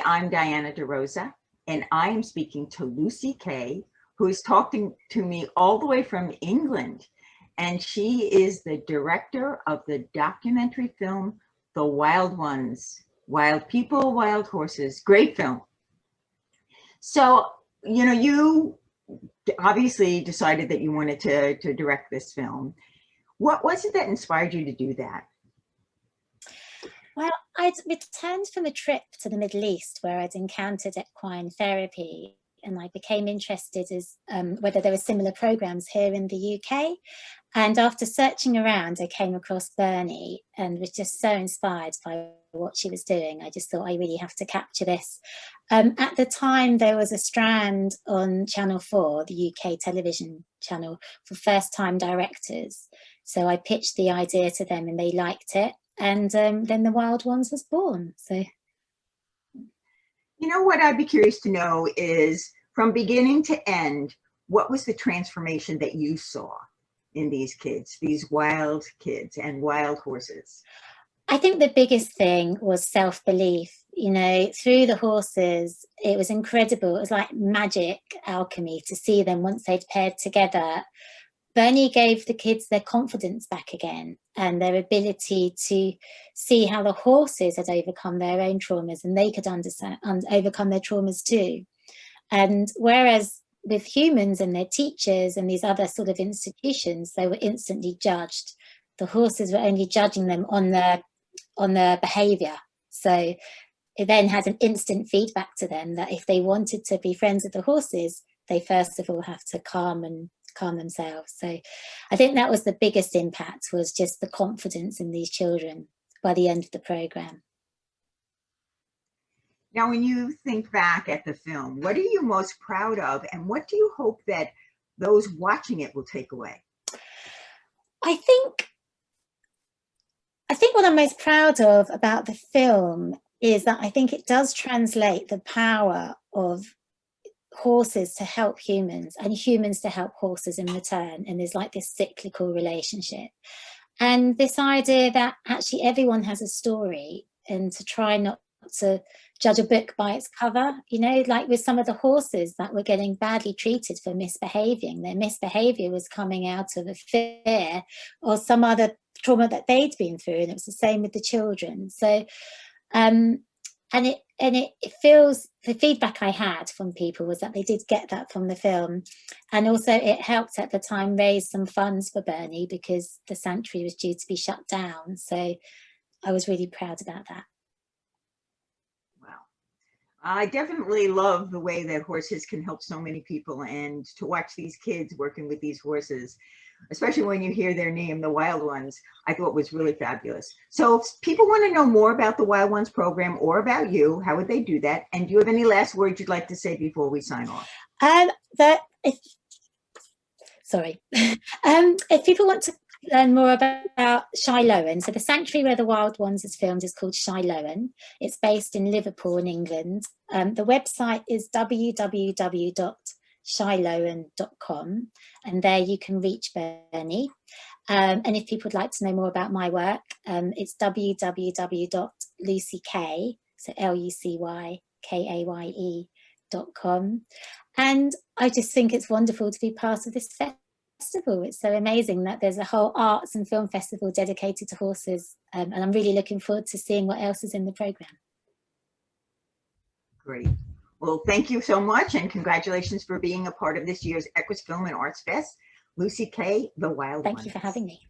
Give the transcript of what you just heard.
I'm Diana DeRosa, and I am speaking to Lucy Kaye, who is talking to me all the way from England. And she is the director of the documentary film, The Wild Ones, Wild People, Wild Horses. Great film. So, you know, you obviously decided that you wanted to direct this film. What was it that inspired you to do that? Well, I'd returned from a trip to the Middle East where I'd encountered equine therapy, and I became interested as whether there were similar programs here in the UK. And after searching around, I came across Bernie and was just so inspired by what she was doing. I just thought, I really have to capture this. At the time, there was a strand on Channel 4, the UK television channel, for first-time directors. So I pitched the idea to them and they liked it. And then The Wild Ones was born. So, you know, what I'd be curious to know is, from beginning to end, what was the transformation that you saw in these kids, these wild kids and wild horses? I think the biggest thing was self-belief. You know, through the horses, it was incredible. It was like magic alchemy to see them once they'd paired together. Bernie gave the kids their confidence back again and their ability to see how the horses had overcome their own traumas and they could understand and overcome their traumas too. And whereas with humans and their teachers and these other sort of institutions, they were instantly judged. The horses were only judging them on their behavior. So it then had an instant feedback to them that if they wanted to be friends with the horses, they first of all have to calm themselves. So I think that was the biggest impact, was just the confidence in these children by the end of the program. Now, when you think back at the film, what are you most proud of and what do you hope that those watching it will take away? I think what I'm most proud of about the film is that I think it does translate the power of horses to help humans and humans to help horses in return, and there's like this cyclical relationship, and this idea that actually everyone has a story, and to try not to judge a book by its cover. You know, like with some of the horses that were getting badly treated for misbehaving, their misbehavior was coming out of a fear or some other trauma that they'd been through, and it was the same with the children. So and it feels, the feedback I had from people was that they did get that from the film. And also it helped at the time raise some funds for Bernie because the sanctuary was due to be shut down. So I was really proud about that. Wow. I definitely love the way that horses can help so many people, and to watch these kids working with these horses, especially when you hear their name, the Wild Ones, I thought was really fabulous. So if people want to know more about the Wild Ones program or about you, how would they do that? And do you have any last words you'd like to say before we sign off? If people want to learn more about Shilohan, so the sanctuary where the Wild Ones is filmed is called Shilohan. It's based in Liverpool in England. The website is www.shilohan.com, and there you can reach Bernie. And if people would like to know more about my work, it's www.lucykaye, so LUCYKAYE.com. And I just think it's wonderful to be part of this festival. It's so amazing that there's a whole arts and film festival dedicated to horses, and I'm really looking forward to seeing what else is in the program. Great. Well, thank you so much, and congratulations for being a part of this year's EQUUS Film and Arts Fest. Lucy Kaye, The Wild Ones. Thank you for having me.